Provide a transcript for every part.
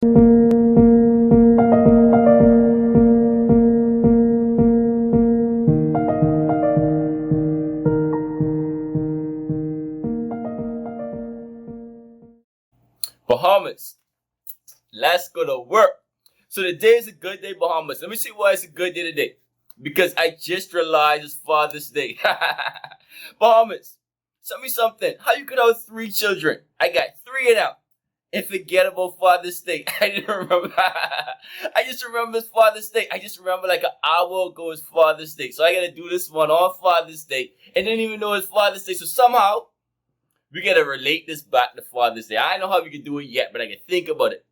Bahamas, let's go to work. So today is a good day, Bahamas. Let me see why it's a good day today. Because I just realized it's Father's Day. Bahamas, tell me something. How you could have 3 children? I got 3 of them. And forget about Father's Day. I didn't remember. I just remember it's Father's Day. I just remember like an hour ago it's Father's Day. So I gotta do this one on Father's Day. And didn't even know it's Father's Day. So somehow, we gotta relate this back to Father's Day. I don't know how we can do it yet, but I can think about it.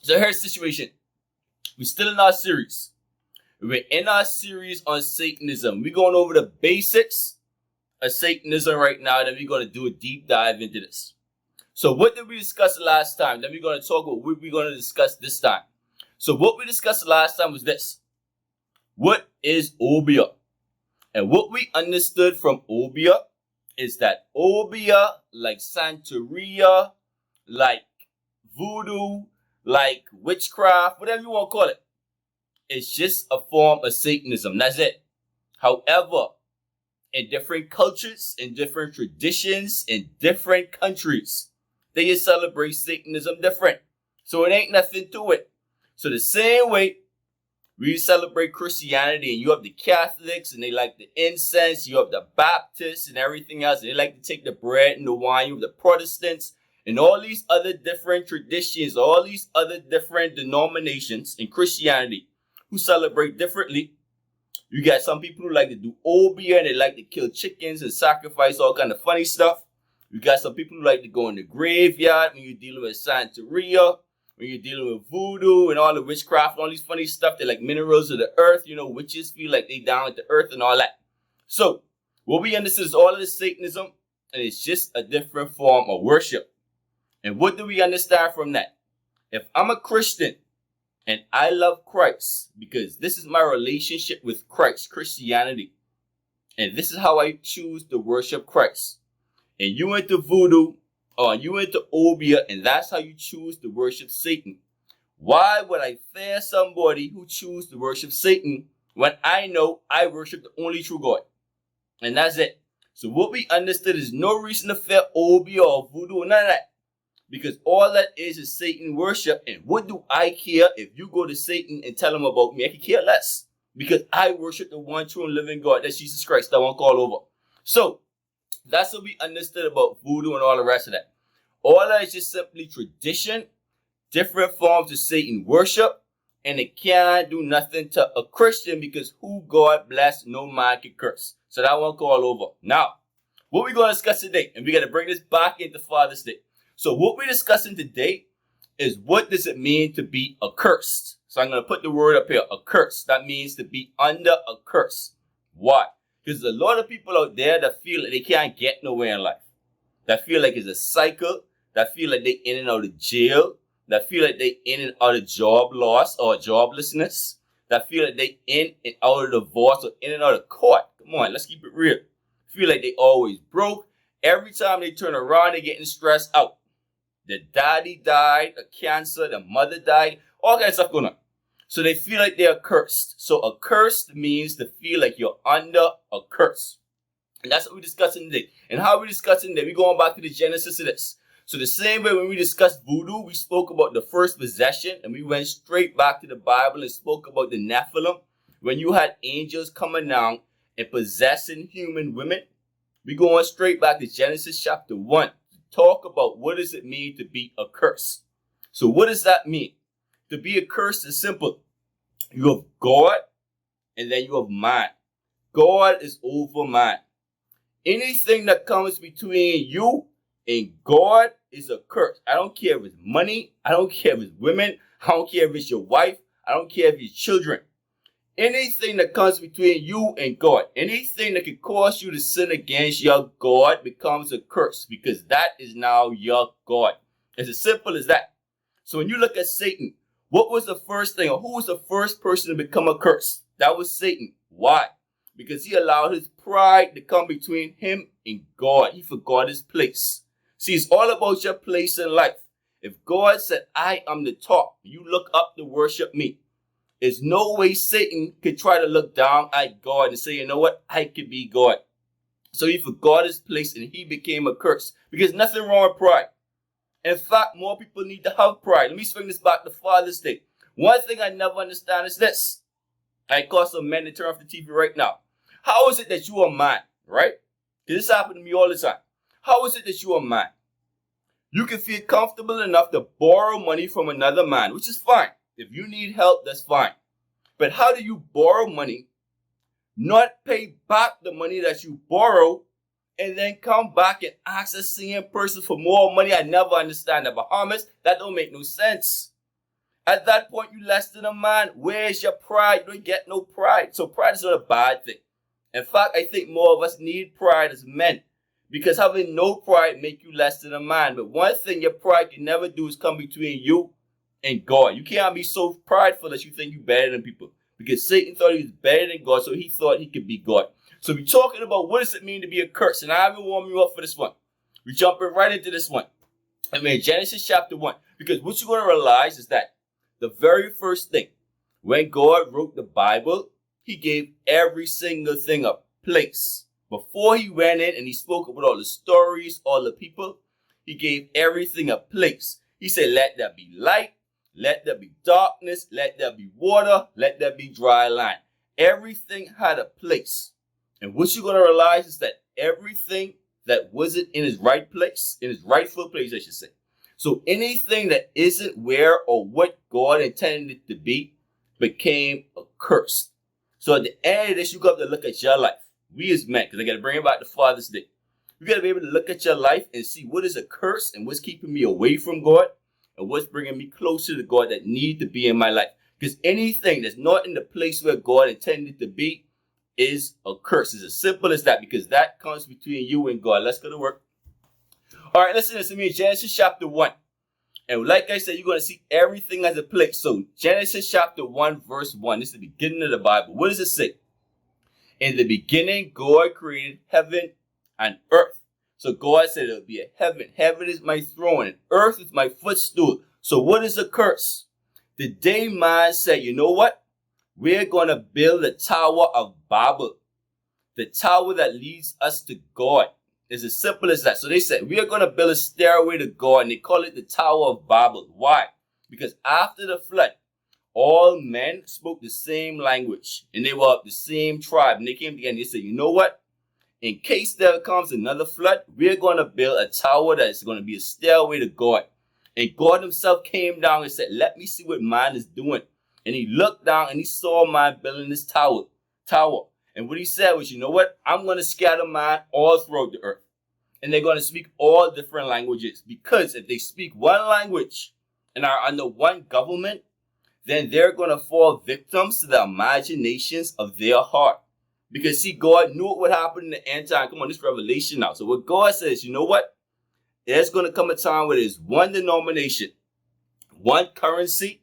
So here's the situation. We're still in our series. We're in our series on Satanism. We're going over the basics of Satanism right now. Then we're going to do a deep dive into this. So what did we discuss last time? Then we're going to talk about what we're going to discuss this time. So what we discussed last time was this. What is Obeah? And what we understood from Obeah is that Obeah, like Santeria, like voodoo, like witchcraft, whatever you want to call it, it's just a form of Satanism. That's it. However, in different cultures, in different traditions, in different countries, they just celebrate Satanism different. So it ain't nothing to it. So the same way we celebrate Christianity, and you have the Catholics, and they like the incense, you have the Baptists and everything else, and they like to take the bread and the wine, you have the Protestants, and all these other different traditions, all these other different denominations in Christianity who celebrate differently. You got some people who like to do Obeah, and they like to kill chickens and sacrifice all kind of funny stuff. You got some people who like to go in the graveyard when you're dealing with Santeria, when you're dealing with voodoo and all the witchcraft, all these funny stuff. They like minerals of the earth. You know, witches feel like they down with the earth and all that. So what we understand is all of this Satanism, and it's just a different form of worship. And what do we understand from that? If I'm a Christian, and I love Christ because this is my relationship with Christ, Christianity. And this is how I choose to worship Christ. And you into voodoo or you into Obeah, and that's how you choose to worship Satan. Why would I fear somebody who chooses to worship Satan when I know I worship the only true God? And that's it. So what we understood is no reason to fear Obeah or voodoo or none of that. Because all that is Satan worship. And what do I care if you go to Satan and tell him about me? I can care less. Because I worship the one true and living God. That's Jesus Christ. That one call over. So that's what we understood about voodoo and all the rest of that. All that is just simply tradition. Different forms of Satan worship. And it can't do nothing to a Christian because who God bless, no man can curse. So that one call over. Now, what we're going to discuss today. And we got to bring this back into Father's Day. So what we're discussing today is what does it mean to be accursed? So I'm going to put the word up here, accursed. That means to be under a curse. Why? Because there's a lot of people out there that feel like they can't get nowhere in life. That feel like it's a cycle. That feel like they in and out of jail. That feel like they in and out of job loss or joblessness. That feel like they in and out of divorce or in and out of court. Come on, let's keep it real. Feel like they always broke. Every time they turn around, they're getting stressed out. The daddy died, a cancer, the mother died, all kinds of stuff going on. So they feel like they're cursed. So accursed means to feel like you're under a curse. And that's what we're discussing today. And how we're discussing today, we're going back to the genesis of this. So the same way when we discussed voodoo, we spoke about the first possession, and we went straight back to the Bible and spoke about the Nephilim. When you had angels coming down and possessing human women, we're going straight back to Genesis chapter 1. Talk about what does it mean to be accursed. So what does that mean? To be accursed is simple. You have God and then you have man. God is over man. Anything that comes between you and God is a curse. I don't care if it's money. I don't care if it's women. I don't care if it's your wife. I don't care if it's children. Anything that comes between you and God, anything that can cause you to sin against your God becomes a curse because that is now your God. It's as simple as that. So when you look at Satan, what was the first thing, or who was the first person to become a curse? That was Satan. Why? Because he allowed his pride to come between him and God. He forgot his place. See, it's all about your place in life. If God said, I am the top, you look up to worship me, there's no way Satan could try to look down at God and say, you know what, I could be God. So he forgot his place and he became a curse. Because nothing wrong with pride. In fact, more people need to have pride. Let me swing this back to Father's Day. One thing I never understand is this. I call some men to turn off the TV right now. How is it that you are man, right? This happens to me all the time. How is it that you are man? You can feel comfortable enough to borrow money from another man, which is fine. If you need help, that's fine. But how do you borrow money, not pay back the money that you borrow, and then come back and ask the same person for more money? I never understand that. Bahamas, that don't make no sense. At that point, you less than a man. Where's your pride? You don't get no pride. So pride is not a bad thing. In fact, I think more of us need pride as men. Because having no pride make you less than a man. But one thing your pride can never do is come between you and God. You can't be so prideful that you think you're better than people. Because Satan thought he was better than God, so he thought he could be God. So we're talking about what does it mean to be a curse. And I haven't warmed you up for this one. We're jumping right into this one. I mean, Genesis chapter 1. Because what you're going to realize is that the very first thing, when God wrote the Bible, he gave every single thing a place. Before he went in and he spoke about all the stories, all the people, he gave everything a place. He said, let there be light, let there be darkness, let there be water, let there be dry land. Everything had a place. And what you're going to realize is that everything that wasn't in his right place, in his rightful place, I should say. So anything that isn't where or what God intended it to be became a curse. So at the end of this, you got to look at your life. We as men, because I got to bring it back to Father's Day. You got to be able to look at your life and see what is a curse and what's keeping me away from God and what's bringing me closer to God that need to be in my life. Because anything that's not in the place where God intended to be is a curse. It's as simple as that, because that comes between you and God. Let's go to work. All right, listen to me. Genesis chapter 1. And like I said, you're going to see everything as a place. So Genesis chapter 1, verse 1. This is the beginning of the Bible. What does it say? In the beginning, God created heaven and earth. So God said it would be a heaven. Heaven is my throne and earth is my footstool. So what is a curse? The day man said, you know what? We're going to build the Tower of Babel. The tower that leads us to God. It's as simple as that. So they said, we are going to build a stairway to God, and they call it the Tower of Babel. Why? Because after the flood, all men spoke the same language, and they were of the same tribe, and they came together and they said, you know what? In case there comes another flood, we're going to build a tower that is going to be a stairway to God. And God himself came down and said, let me see what man is doing. And he looked down and he saw man building this tower. And what he said was, you know what? I'm going to scatter man all throughout the earth. And they're going to speak all different languages. Because if they speak one language and are under one government, then they're going to fall victims to the imaginations of their heart. Because see, God knew what would happen in the end time. Come on, this revelation now. So what God says, you know what? There's going to come a time where there's one denomination, one currency,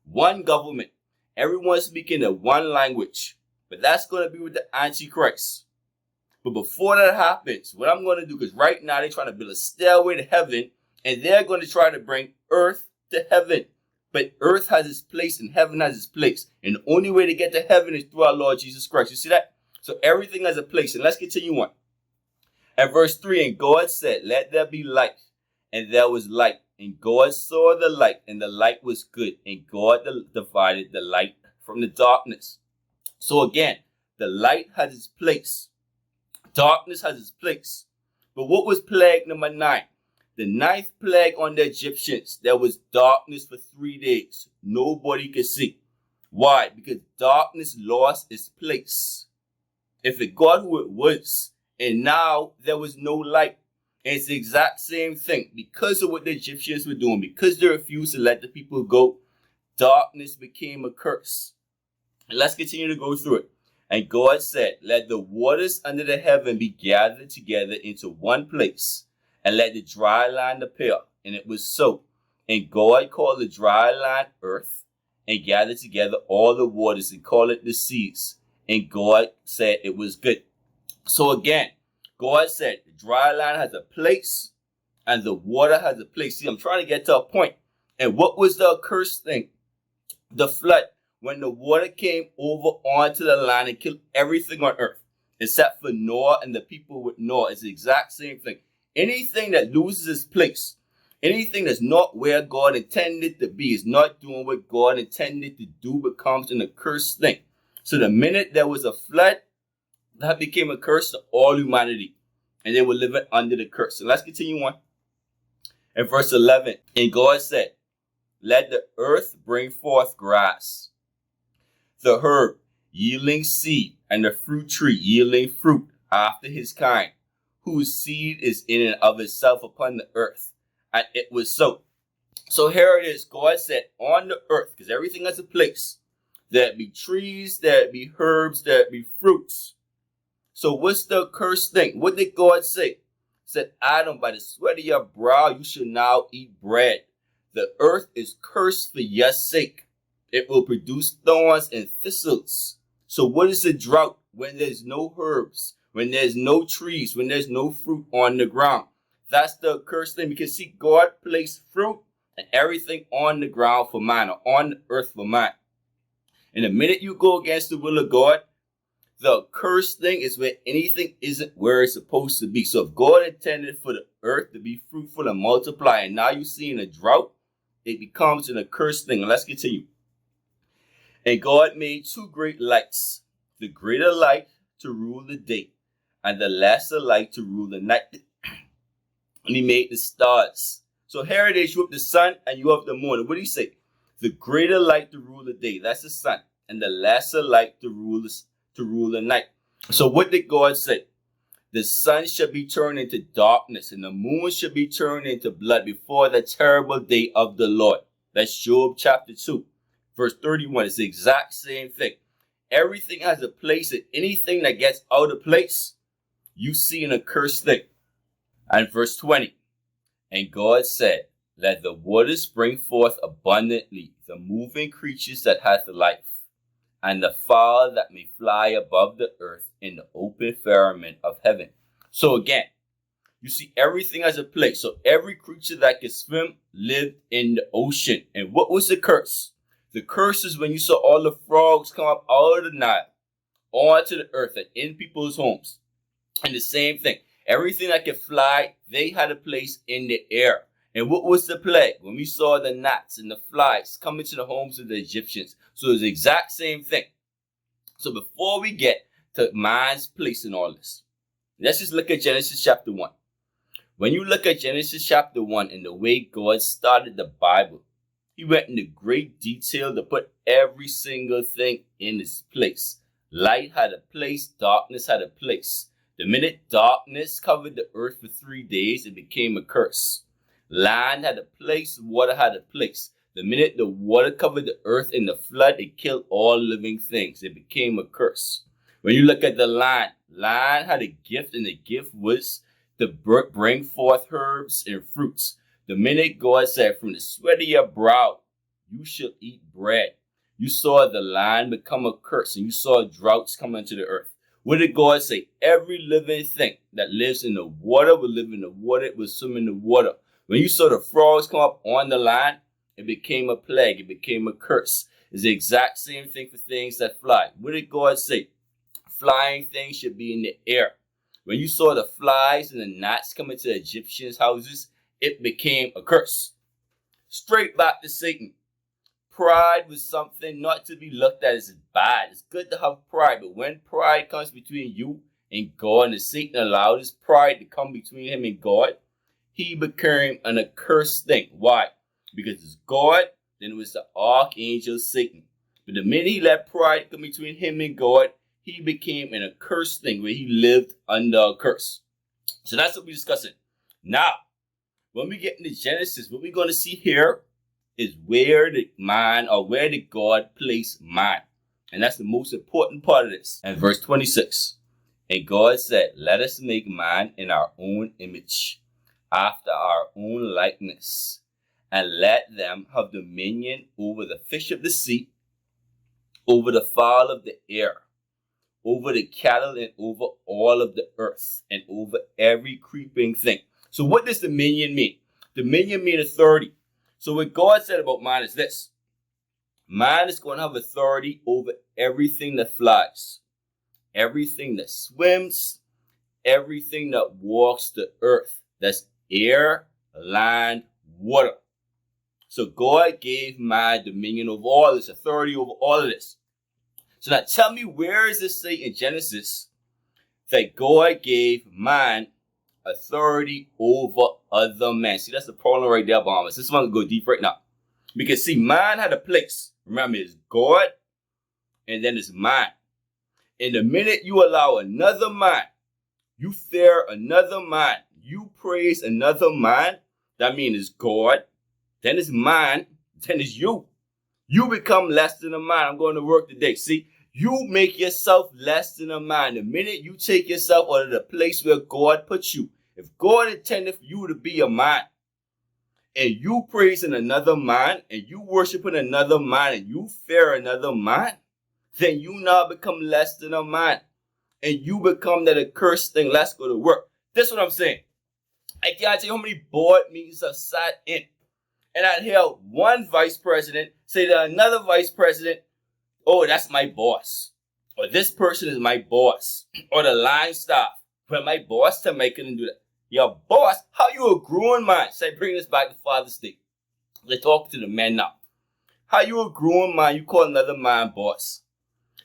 one government. Everyone speaking the one language. But that's going to be with the Antichrist. But before that happens, what I'm going to do, because right now they're trying to build a stairway to heaven, and they're going to try to bring earth to heaven. But earth has its place and heaven has its place. And the only way to get to heaven is through our Lord Jesus Christ. You see that? So everything has a place. And let's continue on. At verse 3, and God said, let there be light. And there was light. And God saw the light, and the light was good. And God divided the light from the darkness. So again, the light has its place. Darkness has its place. But what was plague number 9? The 9th plague on the Egyptians. There was darkness for 3 days. Nobody could see. Why? Because darkness lost its place. If it got who it was, and now there was no light. And it's the exact same thing. Because of what the Egyptians were doing, because they refused to let the people go, darkness became a curse. And let's continue to go through it. And God said, let the waters under the heaven be gathered together into one place, and let the dry land appear. And it was so. And God called the dry land earth, and gathered together all the waters, and called it the seas. And God said it was good. So again, God said the dry land has a place, and the water has a place. See, I'm trying to get to a point. And what was the accursed thing? The flood, when the water came over onto the land and killed everything on earth, except for Noah and the people with Noah. It's the exact same thing. Anything that loses its place, anything that's not where God intended to be, is not doing what God intended to do, becomes an accursed thing. So the minute there was a flood, that became a curse to all humanity, and they were living under the curse. So let's continue on. In verse 11, and God said, let the earth bring forth grass, the herb yielding seed, and the fruit tree yielding fruit after his kind, whose seed is in and of itself upon the earth. And it was so. So here it is. God said on the earth, because everything has a place, there be trees, there be herbs, there be fruits. So what's the cursed thing? What did God say? Said, Adam, by the sweat of your brow you shall now eat bread. The earth is cursed for your sake. It will produce thorns and thistles. So what is a drought? When there's no herbs, when there's no trees, when there's no fruit on the ground. That's the cursed thing, because see, God placed fruit and everything on the ground for man, or on the earth for man. And the minute you go against the will of God, the cursed thing is where anything isn't where it's supposed to be. So if God intended for the earth to be fruitful and multiply, and now you're seeing a drought, it becomes an accursed thing. Let's continue. And God made two great lights, the greater light to rule the day, and the lesser light to rule the night. And he made the stars. So here it is, you have the sun and you have the moon. And what do you say? The greater light to rule the day, that's the sun, and the lesser light to rule the night. So what did God say? The sun shall be turned into darkness, and the moon shall be turned into blood before the terrible day of the Lord. That's Job chapter 2, verse 31. It's the exact same thing. Everything has a place, and anything that gets out of place, you see an accursed thing. And verse 20, and God said, let the waters bring forth abundantly the moving creatures that hath life, and the fowl that may fly above the earth in the open firmament of heaven. So again, you see everything has a place. So every creature that can swim lived in the ocean. And what was the curse? The curse is when you saw all the frogs come up out of the Nile onto the earth and in people's homes. And the same thing, everything that could fly, they had a place in the air. And what was the plague? When we saw the gnats and the flies coming to the homes of the Egyptians. So it's the exact same thing. So before we get to man's place in all this, let's just look at Genesis chapter 1. When you look at Genesis chapter 1 and the way God started the Bible, he went into great detail to put every single thing in its place. Light had a place, darkness had a place. The minute darkness covered the earth for 3 days, it became a curse. Land had a place, water had a place. The minute the water covered the earth in the flood, it killed all living things. It became a curse. When you look at the land had a gift, and the gift was to bring forth herbs and fruits. The minute God said, from the sweat of your brow, you shall eat bread, you saw the land become a curse, and you saw droughts come into the earth. What did God say? Every living thing that lives in the water will live in the water, it will swim in the water. When you saw the frogs come up on the land, it became a plague, it became a curse. It's the exact same thing for things that fly. What did God say? Flying things should be in the air. When you saw the flies and the gnats come into the Egyptians' houses, it became a curse. Straight back to Satan. Pride was something not to be looked at as bad. It's good to have pride, but when pride comes between you and God, and Satan allowed his pride to come between him and God, he became an accursed thing. Why? Because it's God, then it was the archangel Satan. But the minute he let pride come between him and God, he became an accursed thing where he lived under a curse. So that's what we're discussing. Now, when we get into Genesis, what we're going to see here is where did God place man? And that's the most important part of this. And verse 26, and God said, let us make man in our own image, after our own likeness, and let them have dominion over the fish of the sea, over the fowl of the air, over the cattle, and over all of the earth, and over every creeping thing. So what does dominion mean? Dominion means authority. So what God said about man is this. Man is going to have authority over everything that flies, everything that swims, everything that walks the earth. That's air, land, water. So God gave man dominion over all this, authority over all of this. So now tell me, where does this say in Genesis that God gave man authority over other men? See, that's the problem right there, Bahamas. This one will go deep right now. Because see, man had a place. Remember, it's God and then it's man. And the minute you allow another man, you fear another man, you praise another man, that means it's God, then it's man, then it's you. You become less than a man. I'm going to work today. See, you make yourself less than a man. The minute you take yourself out of the place where God put you, if God intended for you to be a man, and you praising another man, and you worshiping another man, and you fear another man, then you now become less than a man. And you become that accursed thing. Let's go to work. That's what I'm saying. I can't tell you how many board meetings I've sat in. And I'd hear one vice president say to another vice president, oh, that's my boss. Or this person is my boss. Or the line staff. Well, my boss tell me I couldn't do that. Your boss? How you a grown man? So I bring this back to Father's Day. Let's talk to the men now. How you a grown man, you call another man boss?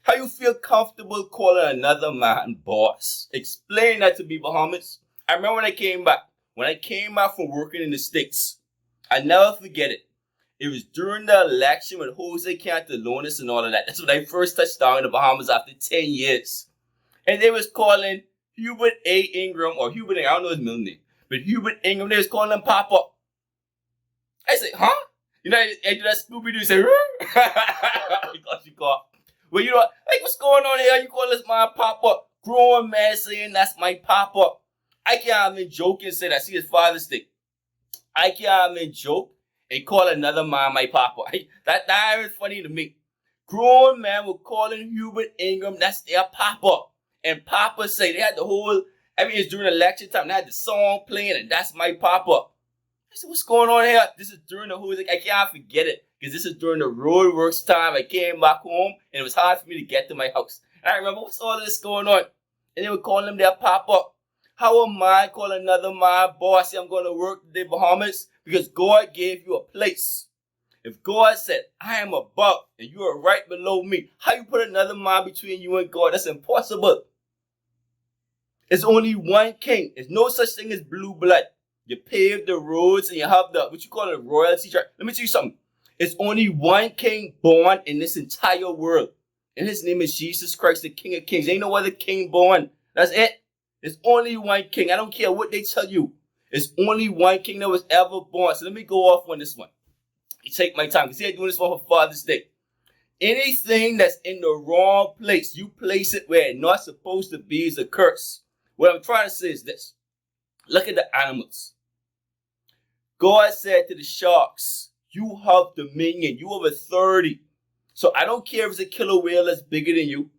How you feel comfortable calling another man boss? Explain that to me, Bahamas. I remember when I came back. When I came back from working in the States, I never forget it. It was during the election with Jose Cantalones and all of that. That's when I first touched down in the Bahamas after 10 years. And they was calling Hubert A. Ingram, or Hubert, I don't know his middle name, but Hubert Ingram, they was calling him Papa. I said, huh? You know, I do that Scooby-Doo, say, because you call. Well, you know, like, what's going on here? You call this my Papa? Grown man saying that's my Papa. I can't even joke and say that. See, his Father's Day. I can't even joke and call another man my Papa. That is funny to me. Grown man were calling Hubert Ingram, that's their Papa. And Papa say, they had the whole, it's during election time, they had the song playing, and that's my Papa. I said, what's going on here? This is during the whole, I can't forget it. Because this is during the road works time. I came back home, and it was hard for me to get to my house. And I remember, what's all this going on? And they were calling him their Papa. How am I calling another man boss? I'm going to work today, Bahamas, because God gave you a place. If God said, I am above, and you are right below me, how you put another man between you and God? That's impossible. There's only one king. There's no such thing as blue blood. You pave the roads, and you have the, what you call it, royalty chart. Let me tell you something. There's only one king born in this entire world. And his name is Jesus Christ, the King of Kings. Ain't no other king born. That's it. There's only one king. I don't care what they tell you. There's only one king that was ever born. So let me go off on this one. You take my time. Because I'm doing this one for Father's Day. Anything that's in the wrong place, you place it where it's not supposed to be, is a curse. What I'm trying to say is this. Look at the animals. God said to the sharks, you have dominion. You have authority. So I don't care if it's a killer whale that's bigger than you.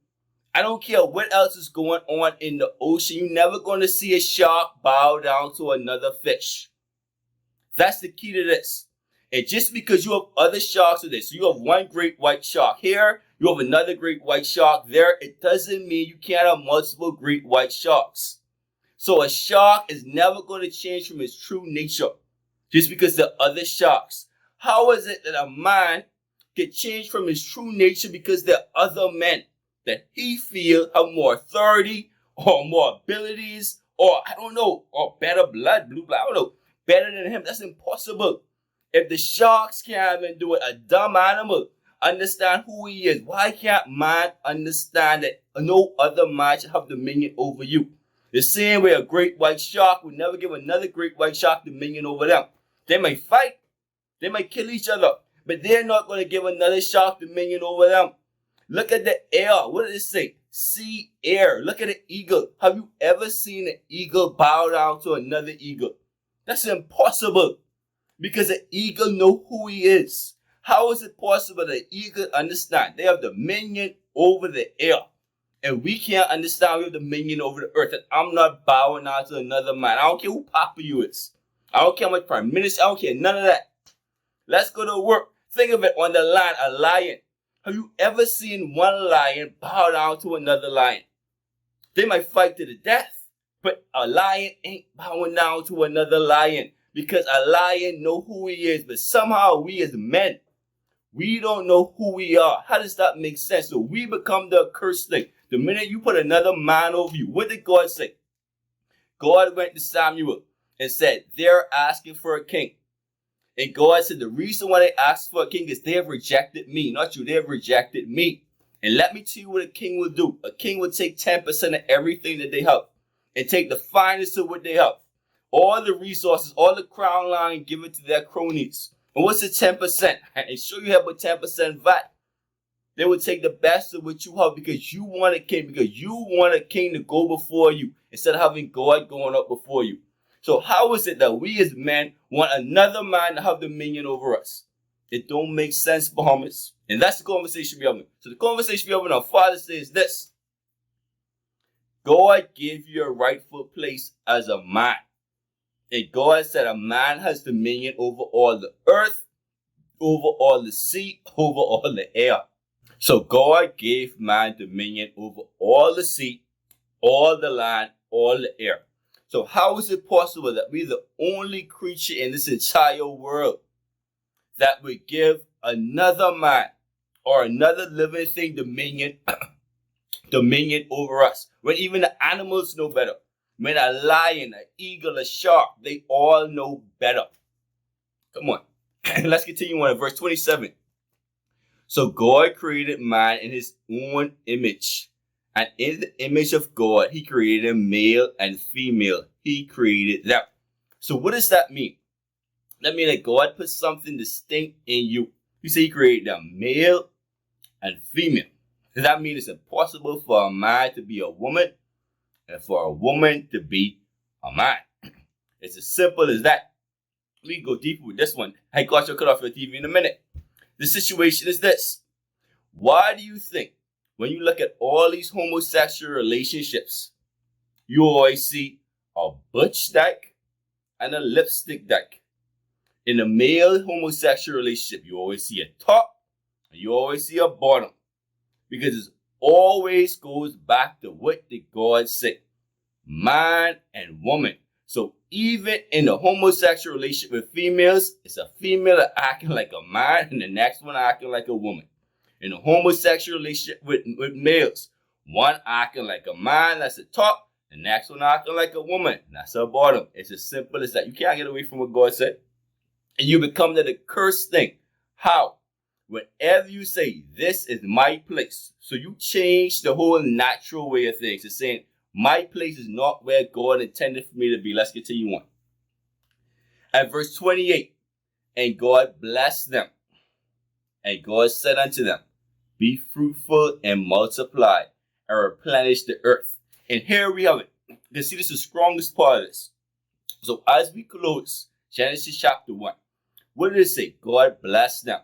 I don't care what else is going on in the ocean. You're never going to see a shark bow down to another fish. That's the key to this. And just because you have other sharks with this, so you have one great white shark here, you have another great white shark there, it doesn't mean you can't have multiple great white sharks. So a shark is never going to change from its true nature just because the other sharks. How is it that a man can change from his true nature because there are other men that he feels have more authority or more abilities or, I don't know, or better blood, blue blood, I don't know, better than him? That's impossible. If the sharks can't even do it, a dumb animal understand who he is. Why can't man understand that no other man should have dominion over you? The same way a great white shark would never give another great white shark dominion over them. They may fight. They might kill each other, but they're not going to give another shark dominion over them. Look at the air. What does it say? Sea, air. Look at an eagle. Have you ever seen an eagle bow down to another eagle? That's impossible because an eagle knows who he is. How is it possible that an eagle understand? They have dominion over the air. And we can't understand we have dominion over the earth. And I'm not bowing down to another man. I don't care who Papa you is. I don't care how much prime minister. I don't care none of that. Let's go to work. Think of it on the line, a lion. Have you ever seen one lion bow down to another lion? They might fight to the death. But a lion ain't bowing down to another lion. Because a lion know who he is. But somehow we as men, we don't know who we are. How does that make sense? So we become the accursed thing. The minute you put another man over you, what did God say? God went to Samuel and said, they're asking for a king. And God said, the reason why they asked for a king is they have rejected me. Not you, they have rejected me. And let me tell you what a king will do. A king will take 10% of everything that they have and take the finest of what they have. All the resources, all the crown line, give it to their cronies. And what's the 10%? And show you have a 10% VAT. They would take the best of what you have because you want a king, because you want a king to go before you instead of having God going up before you. So how is it that we as men want another man to have dominion over us? It don't make sense, Bahamas. And that's the conversation we're having. So the conversation we're having on Father's Day is this. God gave you a rightful place as a man. And God said a man has dominion over all the earth, over all the sea, over all the air. So God gave man dominion over all the sea, all the land, all the air. So how is it possible that we're the only creature in this entire world that would give another man or another living thing dominion over us? When even the animals know better. When a lion, an eagle, a shark, they all know better. Come on. Let's continue on in verse 27. So God created man in his own image. And in the image of God, he created male and female. He created them. So what does that mean? That means that God put something distinct in you. He said he created them male and female. Does that mean it's impossible for a man to be a woman and for a woman to be a man? It's as simple as that. We can go deeper with this one. Hey, gosh, you'll cut off your TV in a minute. The situation is this. Why do you think when you look at all these homosexual relationships, you always see a butch dyke and a lipstick dyke? In a male homosexual relationship, you always see a top and you always see a bottom. Because it always goes back to what did God say? Man and woman. So even in a homosexual relationship with females, it's a female acting like a man and the next one acting like a woman. In a homosexual relationship with males, one acting like a man, that's the top, the next one acting like a woman, that's the bottom. It's as simple as that. You can't get away from what God said. And you become that accursed thing. How? Whenever you say, this is my place. So you change the whole natural way of things. It's saying, my place is not where God intended for me to be. Let's continue on. At verse 28, and God blessed them. And God said unto them, be fruitful and multiply and replenish the earth. And here we have it. You can see this is the strongest part of this. So as we close Genesis chapter 1, what did it say? God blessed them.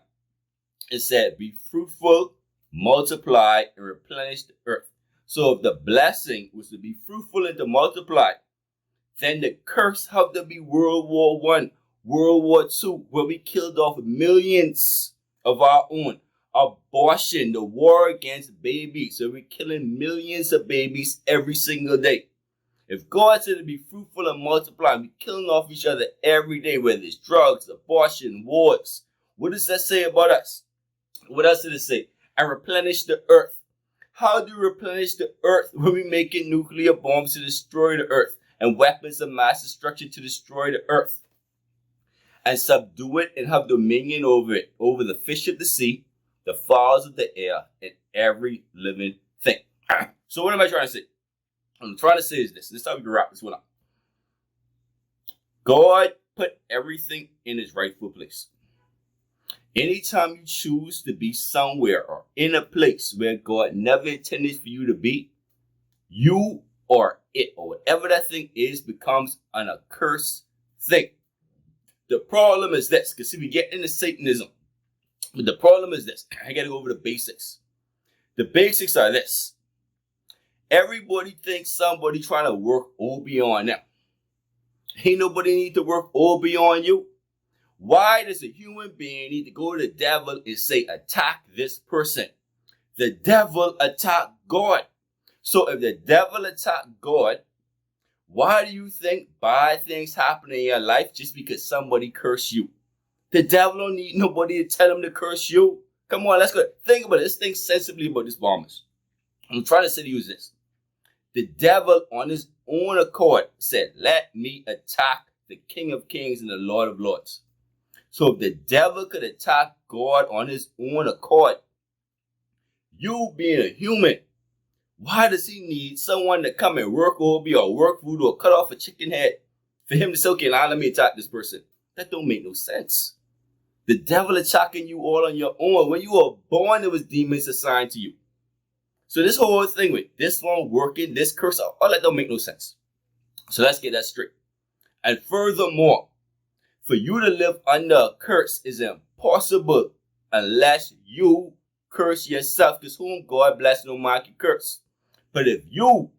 It said, be fruitful, multiply, and replenish the earth. So if the blessing was to be fruitful and to multiply, then the curse had to be World War I, World War II, where we killed off millions of our own. Abortion, the war against babies. So we're killing millions of babies every single day. If God said to be fruitful and multiply, we're killing off each other every day, whether it's drugs, abortion, wars. What does that say about us? What else did it say? And replenish the earth. How do we replenish the earth when we're making nuclear bombs to destroy the earth and weapons of mass destruction to destroy the earth? And subdue it and have dominion over it, over the fish of the sea, the fowls of the air, and every living thing. So what am I trying to say? What I'm trying to say is this. This is how we can wrap this one up. God put everything in its rightful place. Anytime you choose to be somewhere or in a place where God never intended for you to be, you or it or whatever that thing is becomes an accursed thing. The problem is this, because see, we get into Satanism. But the problem is this. I got to go over the basics. The basics are this. Everybody thinks somebody trying to work all beyond them. Ain't nobody need to work all beyond you. Why does a human being need to go to the devil and say, attack this person? The devil attacked God. So if the devil attacked God, why do you think bad things happen in your life just because somebody cursed you? The devil don't need nobody to tell him to curse you. Come on, let's go. Think about it. Let's think sensibly about this, bombers. I'm trying to say to you this. The devil on his own accord said, let me attack the King of Kings and the Lord of Lords. So if the devil could attack God on his own accord, you being a human, why does he need someone to come and work over you or work voodoo or cut off a chicken head for him to say, okay, now let me attack this person? That don't make no sense. The devil attacking you all on your own. When you were born, there was demons assigned to you. So this whole thing with this one working, this curse, all that don't make no sense. So let's get that straight. And furthermore, for you to live under a curse is impossible unless you curse yourself. Because whom God bless, no man can curse. But if you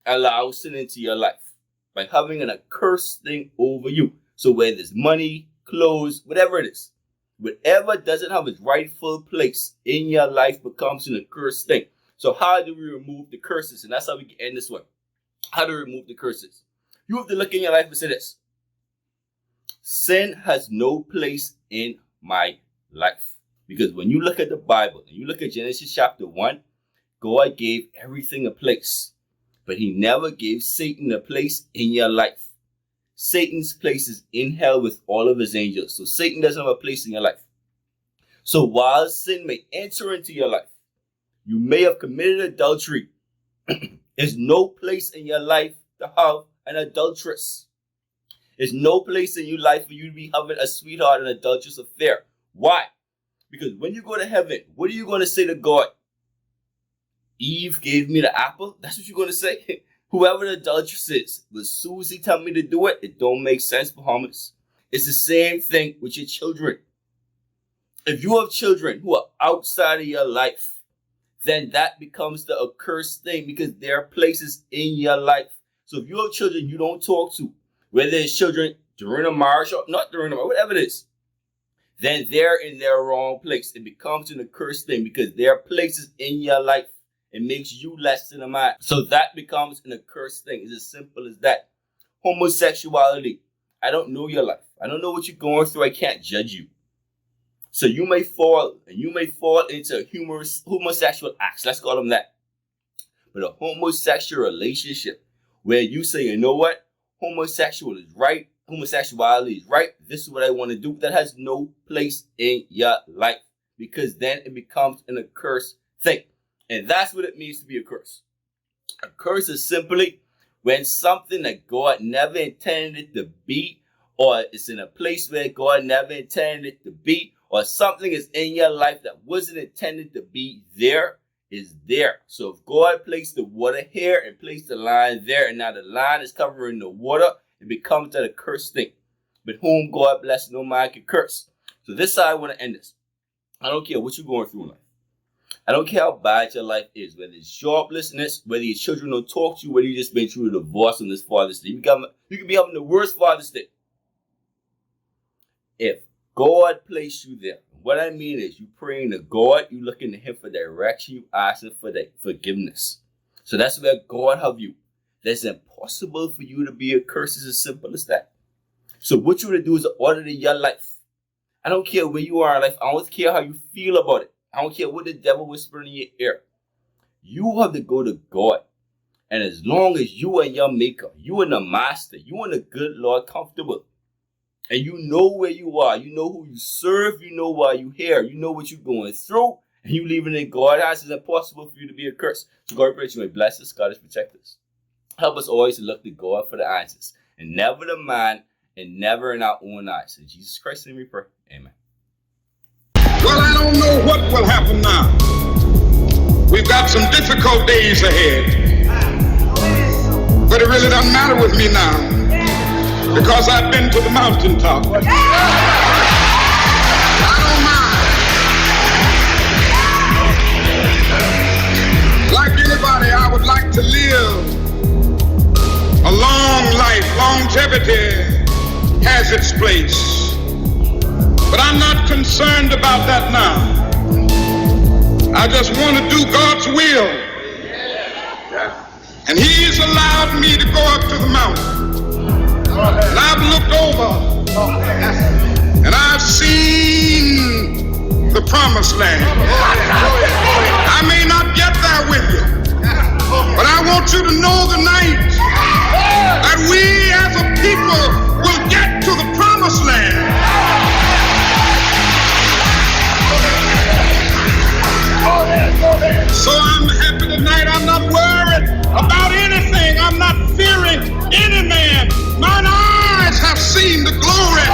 allow sin into your life by having an accursed thing over you, so whether it's money, clothes, whatever it is, whatever doesn't have its rightful place in your life becomes an accursed thing. So how do we remove the curses? And that's how we can end this one. How to remove the curses? You have to look in your life and say this. Sin has no place in my life. Because when you look at the Bible and you look at Genesis chapter 1, God gave everything a place. But he never gave Satan a place in your life. Satan's place is in hell with all of his angels. So Satan doesn't have a place in your life. So while sin may enter into your life, you may have committed adultery. There's no place in your life to have an adulteress. There's no place in your life for you to be having a sweetheart and adulterous affair. Why? Because when you go to heaven, what are you going to say to God? Eve gave me the apple? That's what you're going to say? Whoever the adulteress is, but Susie tell me to do it, it don't make sense, Bahamas. It's the same thing with your children. If you have children who are outside of your life, then that becomes the accursed thing because there are places in your life. So if you have children you don't talk to, whether it's children during a marriage or not during a marriage, whatever it is, then they're in their wrong place. It becomes an accursed thing because there are places in your life. It makes you less than a man. So that becomes an accursed thing. It's as simple as that. Homosexuality. I don't know your life. I don't know what you're going through. I can't judge you. So you may fall into homosexual acts. Let's call them that. But a homosexual relationship where you say, you know what? Homosexuality is right. This is what I want to do. That has no place in your life because then it becomes an accursed thing. And that's what it means to be a curse. A curse is simply when something that God never intended it to be, or it's in a place where God never intended it to be, or something is in your life that wasn't intended to be there, is there. So if God placed the water here and placed the line there, and now the line is covering the water, it becomes that accursed thing. But whom God bless, no man can curse. So this is how I want to end this. I don't care what you're going through in life. I don't care how bad your life is, whether it's joblessness, whether your children don't talk to you, whether you just been through a divorce on this Father's Day. You can be having the worst Father's Day. If God placed you there, what I mean is you praying to God, you looking to him for direction, you asking for the forgiveness. So that's where God have you. That's impossible for you to be a curse. It's as simple as that. So what you want to do is order to your life. I don't care where you are in life. I don't care how you feel about it. I don't care what the devil whispering in your ear. You have to go to God. And as long as you and your maker, you and the master, you and the good Lord comfortable, and you know where you are, you know who you serve, you know why you here, you know what you're going through, and you leaving in God's hands, it's impossible for you to be a curse. So God pray you may bless us, God is protect us. Help us always to look to God for the answers, and never the man, and never in our own eyes. In Jesus Christ's name we pray. Amen. Well, I don't know what will happen now. We've got some difficult days ahead. But it really doesn't matter with me now because I've been to the mountaintop. I don't mind. Like anybody, I would like to live levity has its place. But I'm not concerned about that now. I just want to do God's will. And He's allowed me to go up to the mountain. And I've looked over and I've seen the promised land. I may not get there with you, but I want you to know tonight that we as a people will get to the promised land. So I'm happy tonight. I'm not worried about anything. I'm not fearing any man. Mine eyes have seen the glory